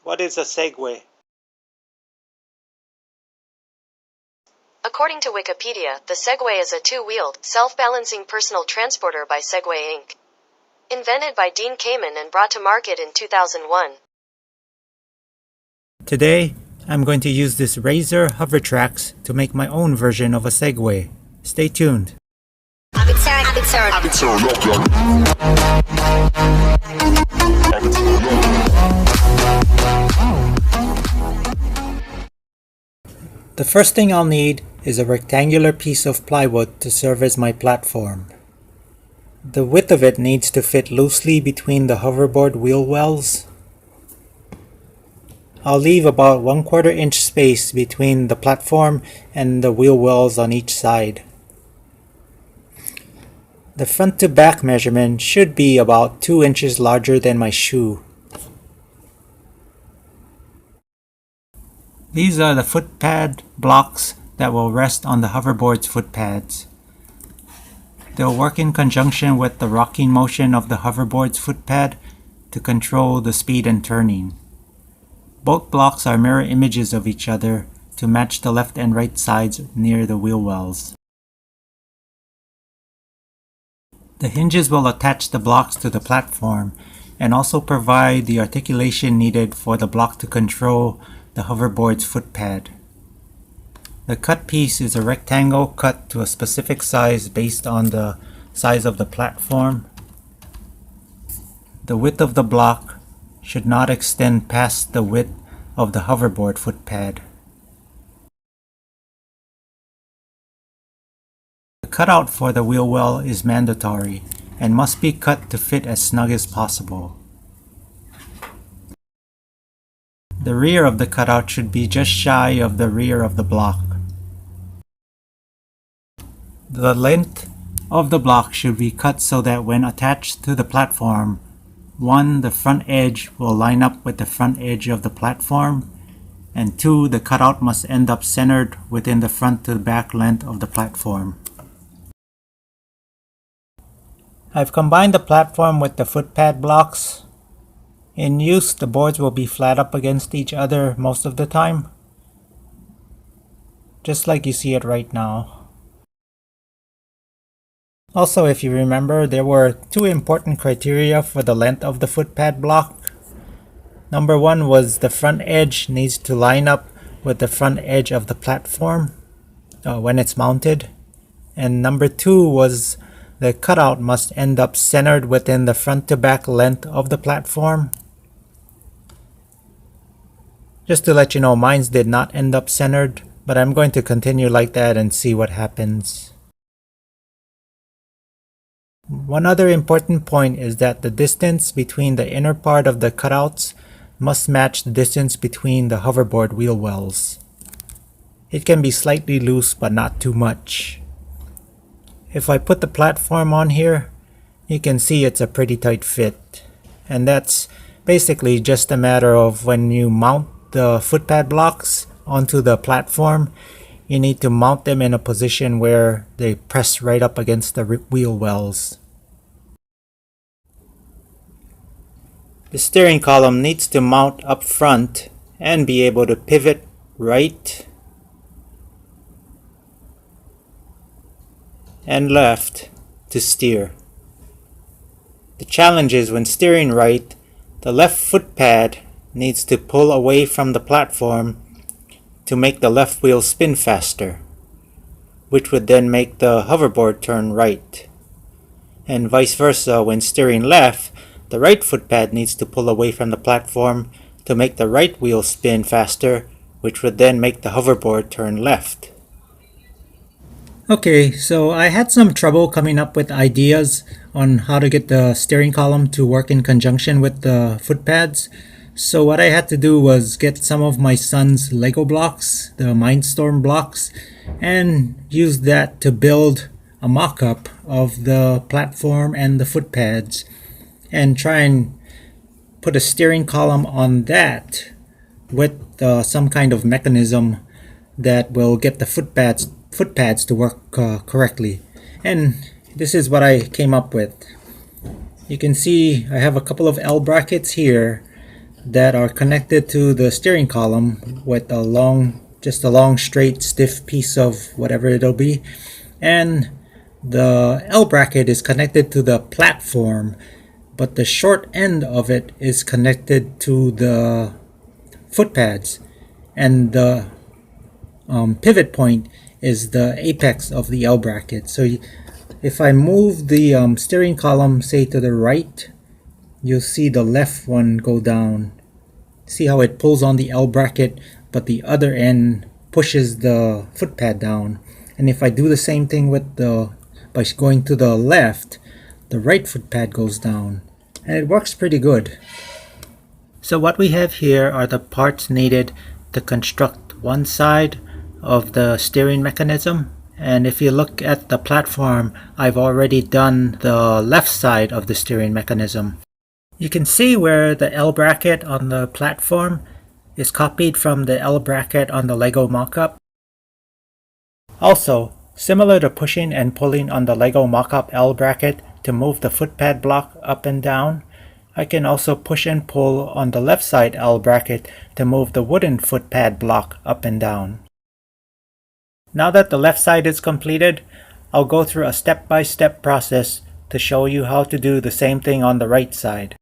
What is a Segway? According to Wikipedia, the Segway is a two-wheeled, self-balancing personal transporter by Segway Inc. Invented by Dean Kamen and brought to market in 2001. Today, I'm going to use this Razor Hovertrax to make my own version of a Segway. Stay tuned. The first thing I'll need is a rectangular piece of plywood to serve as my platform. The width of it needs to fit loosely between the hoverboard wheel wells. I'll leave about 1/4 inch space between the platform and the wheel wells on each side. The front to back measurement should be about 2 inches larger than my shoe. These are the footpad blocks that will rest on the hoverboard's footpads. They'll work in conjunction with the rocking motion of the hoverboard's footpad to control the speed and turning. Both blocks are mirror images of each other to match the left and right sides near the wheel wells. The hinges will attach the blocks to the platform and also provide the articulation needed for the block to control the hoverboard's footpad. The cut piece is a rectangle cut to a specific size based on the size of the platform. The width of the block should not extend past the width of the hoverboard footpad. The cutout for the wheel well is mandatory and must be cut to fit as snug as possible. The rear of the cutout should be just shy of the rear of the block. The length of the block should be cut so that when attached to the platform, 1. The front edge will line up with the front edge of the platform, and 2. The cutout must end up centered within the front to back length of the platform. I've combined the platform with the footpad blocks. In use, the boards will be flat up against each other most of the time, just like you see it right now. Also, if you remember, there were 2 important criteria for the length of the footpad block. Number 1 was the front edge needs to line up with the front edge of the platform when it's mounted. And number 2 was the cutout must end up centered within the front to back length of the platform. Just to let you know, mine did not end up centered, but I'm going to continue like that and see what happens. One other important point is that the distance between the inner part of the cutouts must match the distance between the hoverboard wheel wells. It can be slightly loose but not too much. If I put the platform on here, you can see it's a pretty tight fit. And that's basically just a matter of when you mount the footpad blocks onto the platform, you need to mount them in a position where they press right up against the wheel wells. The steering column needs to mount up front and be able to pivot right and left to steer. The challenge is when steering right, the left footpad needs to pull away from the platform to make the left wheel spin faster, which would then make the hoverboard turn right. And vice versa, when steering left, the right footpad needs to pull away from the platform to make the right wheel spin faster, which would then make the hoverboard turn left. Okay, so I had some trouble coming up with ideas on how to get the steering column to work in conjunction with the footpads. So what I had to do was get some of my son's Lego blocks, the Mindstorm blocks, and use that to build a mock-up of the platform and the footpads, and try and put a steering column on that with some kind of mechanism that will get the footpads to work correctly. And this is what I came up with. You can see I have a couple of L brackets here that are connected to the steering column with just a long, straight, stiff piece of whatever it'll be. And the L bracket is connected to the platform, but the short end of it is connected to the foot pads. And the pivot point is the apex of the L bracket. So if I move the steering column, say to the right, you'll see the left one go down. See how it pulls on the L bracket, but the other end pushes the foot pad down. And if I do the same thing by going to the left, the right foot pad goes down. And it works pretty good. So what we have here are the parts needed to construct one side of the steering mechanism. And if you look at the platform, I've already done the left side of the steering mechanism. You can see where the L bracket on the platform is copied from the L bracket on the Lego mockup. Also, similar to pushing and pulling on the Lego mockup L bracket to move the footpad block up and down, I can also push and pull on the left side L bracket to move the wooden footpad block up and down. Now that the left side is completed, I'll go through a step-by-step process to show you how to do the same thing on the right side.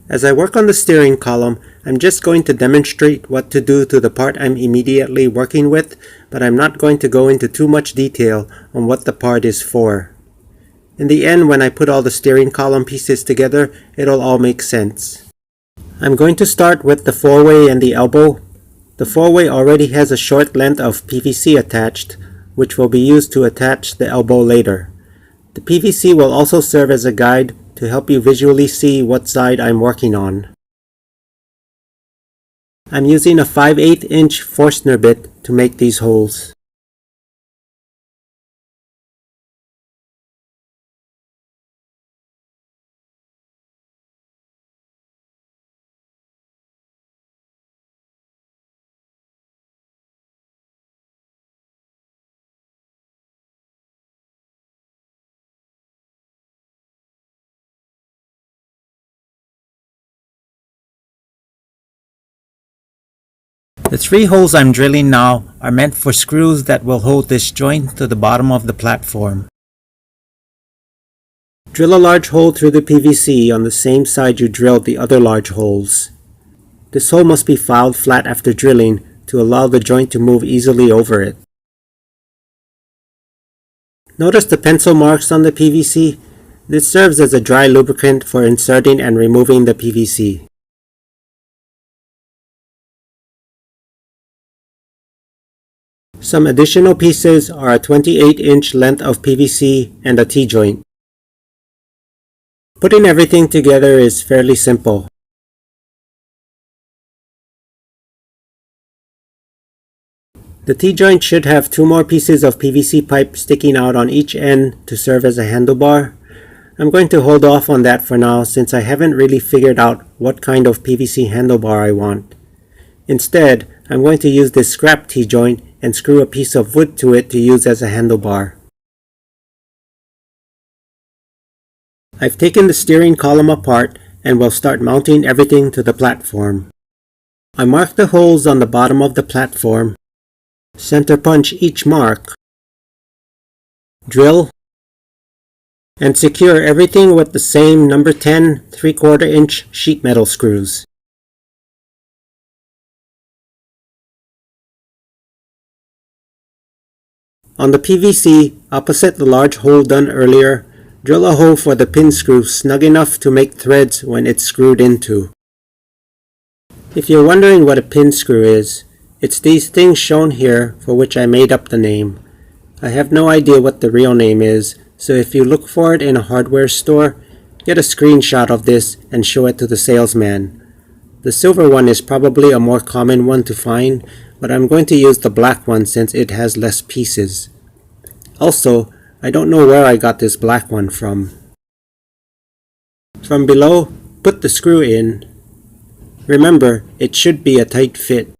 As I work on the steering column, I'm just going to demonstrate what to do to the part I'm immediately working with, but I'm not going to go into too much detail on what the part is for. In the end, when I put all the steering column pieces together, it'll all make sense. I'm going to start with the four-way and the elbow. The four-way already has a short length of PVC attached, which will be used to attach the elbow later. The PVC will also serve as a guide to help you visually see what side I'm working on. I'm using a 5/8 inch Forstner bit to make these holes. The 3 holes I'm drilling now are meant for screws that will hold this joint to the bottom of the platform. Drill a large hole through the PVC on the same side you drilled the other large holes. This hole must be filed flat after drilling to allow the joint to move easily over it. Notice the pencil marks on the PVC? This serves as a dry lubricant for inserting and removing the PVC. Some additional pieces are a 28 inch length of PVC and a T-joint. Putting everything together is fairly simple. The T-joint should have 2 more pieces of PVC pipe sticking out on each end to serve as a handlebar. I'm going to hold off on that for now since I haven't really figured out what kind of PVC handlebar I want. Instead, I'm going to use this scrap T-joint and screw a piece of wood to it to use as a handlebar. I've taken the steering column apart and will start mounting everything to the platform. I mark the holes on the bottom of the platform, center punch each mark, drill, and secure everything with the same number 10 3/4 inch sheet metal screws. On the PVC, opposite the large hole done earlier, drill a hole for the pin screw snug enough to make threads when it's screwed into. If you're wondering what a pin screw is, it's these things shown here for which I made up the name. I have no idea what the real name is, so if you look for it in a hardware store, get a screenshot of this and show it to the salesman. The silver one is probably a more common one to find, but I'm going to use the black one since it has less pieces. Also, I don't know where I got this black one from. From below, put the screw in. Remember, it should be a tight fit.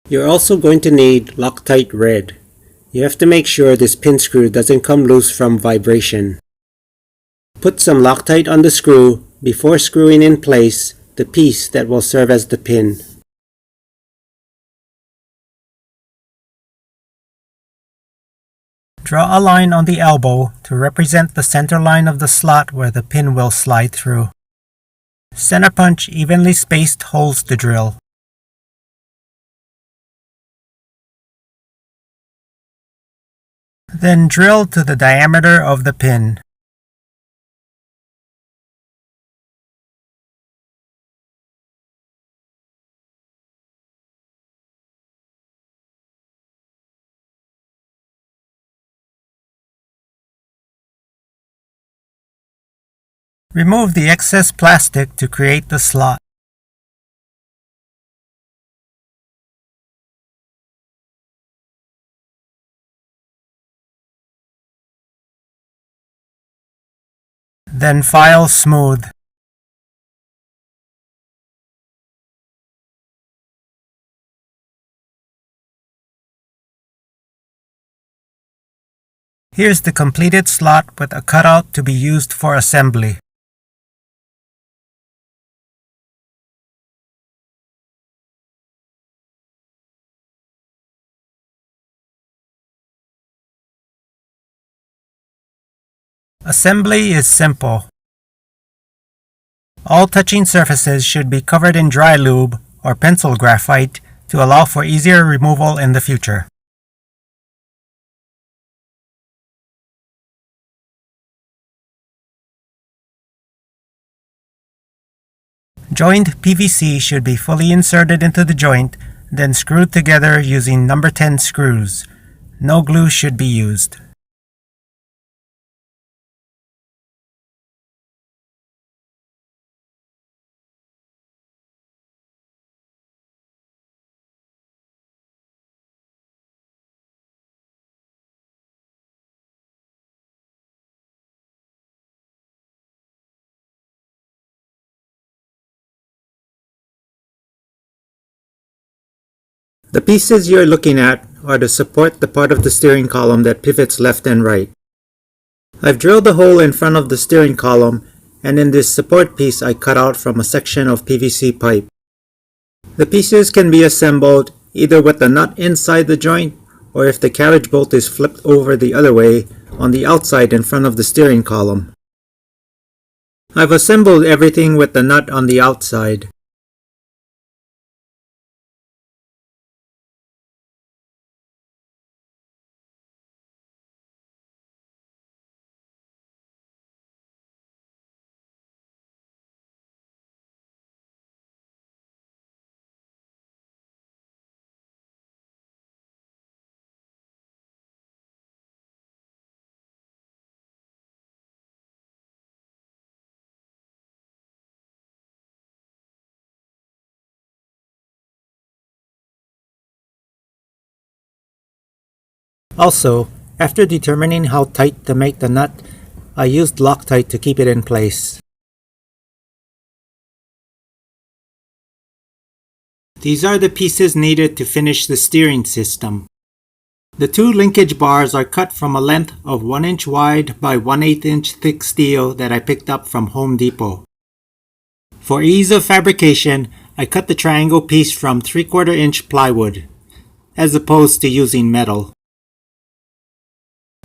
You're also going to need Loctite Red. You have to make sure this pin screw doesn't come loose from vibration. Put some Loctite on the screw before screwing in place the piece that will serve as the pin. Draw a line on the elbow to represent the center line of the slot where the pin will slide through. Center punch evenly spaced holes to drill. Then drill to the diameter of the pin. Remove the excess plastic to create the slot. Then file smooth. Here's the completed slot with a cutout to be used for assembly. Assembly is simple. All touching surfaces should be covered in dry lube or pencil graphite to allow for easier removal in the future. Joined PVC should be fully inserted into the joint, then screwed together using number 10 screws. No glue should be used. The pieces you're looking at are to support the part of the steering column that pivots left and right. I've drilled a hole in front of the steering column, and in this support piece I cut out from a section of PVC pipe. The pieces can be assembled either with the nut inside the joint, or if the carriage bolt is flipped over the other way, on the outside in front of the steering column. I've assembled everything with the nut on the outside. Also, after determining how tight to make the nut, I used Loctite to keep it in place. These are the pieces needed to finish the steering system. The two linkage bars are cut from a length of 1 inch wide by 1/8 inch thick steel that I picked up from Home Depot. For ease of fabrication, I cut the triangle piece from 3/4 inch plywood, as opposed to using metal.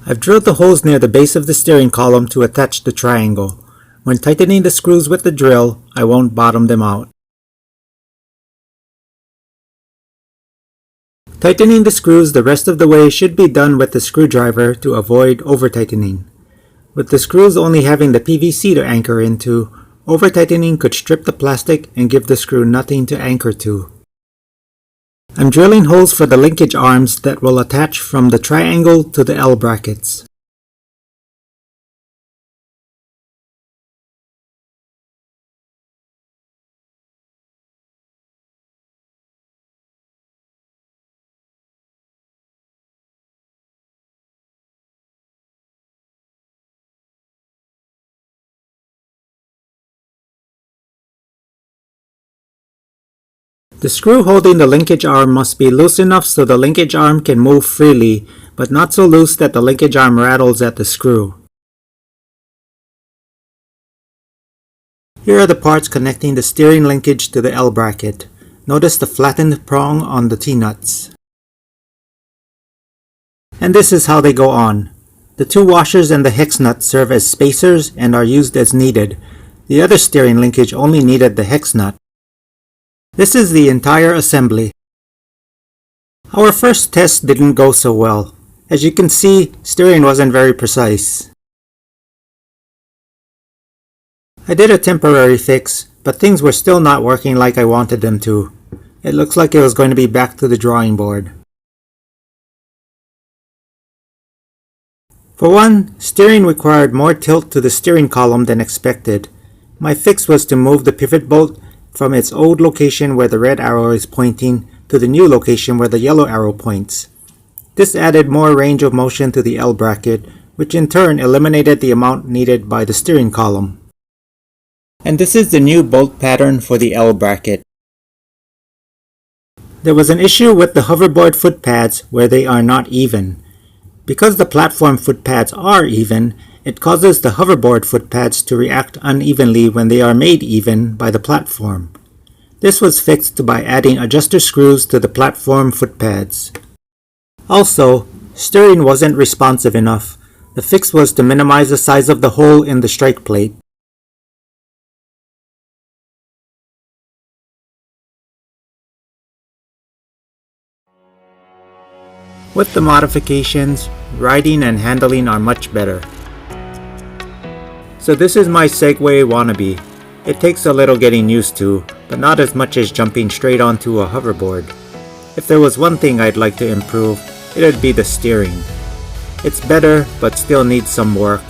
I've drilled the holes near the base of the steering column to attach the triangle. When tightening the screws with the drill, I won't bottom them out. Tightening the screws the rest of the way should be done with the screwdriver to avoid over-tightening. With the screws only having the PVC to anchor into, over-tightening could strip the plastic and give the screw nothing to anchor to. I'm drilling holes for the linkage arms that will attach from the triangle to the L brackets. The screw holding the linkage arm must be loose enough so the linkage arm can move freely, but not so loose that the linkage arm rattles at the screw. Here are the parts connecting the steering linkage to the L bracket. Notice the flattened prong on the T-nuts. And this is how they go on. The two washers and the hex nut serve as spacers and are used as needed. The other steering linkage only needed the hex nut. This is the entire assembly. Our first test didn't go so well. As you can see, steering wasn't very precise. I did a temporary fix, but things were still not working like I wanted them to. It looks like it was going to be back to the drawing board. For one, steering required more tilt to the steering column than expected. My fix was to move the pivot bolt from its old location where the red arrow is pointing to the new location where the yellow arrow points. This added more range of motion to the L bracket, which in turn eliminated the amount needed by the steering column. And this is the new bolt pattern for the L bracket. There was an issue with the hoverboard foot pads where they are not even. Because the platform foot pads are even, it causes the hoverboard foot pads to react unevenly when they are made even by the platform. This was fixed by adding adjuster screws to the platform foot pads. Also, steering wasn't responsive enough. The The fix was to minimize the size of the hole in the strike plate. With the modifications, riding and handling are much better. So this is my Segway wannabe. It takes a little getting used to, but not as much as jumping straight onto a hoverboard. If there was one thing I'd like to improve, it would be the steering. It's better, but still needs some work.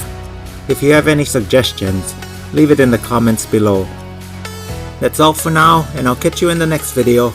If you have any suggestions, leave it in the comments below. That's all for now, and I'll catch you in the next video.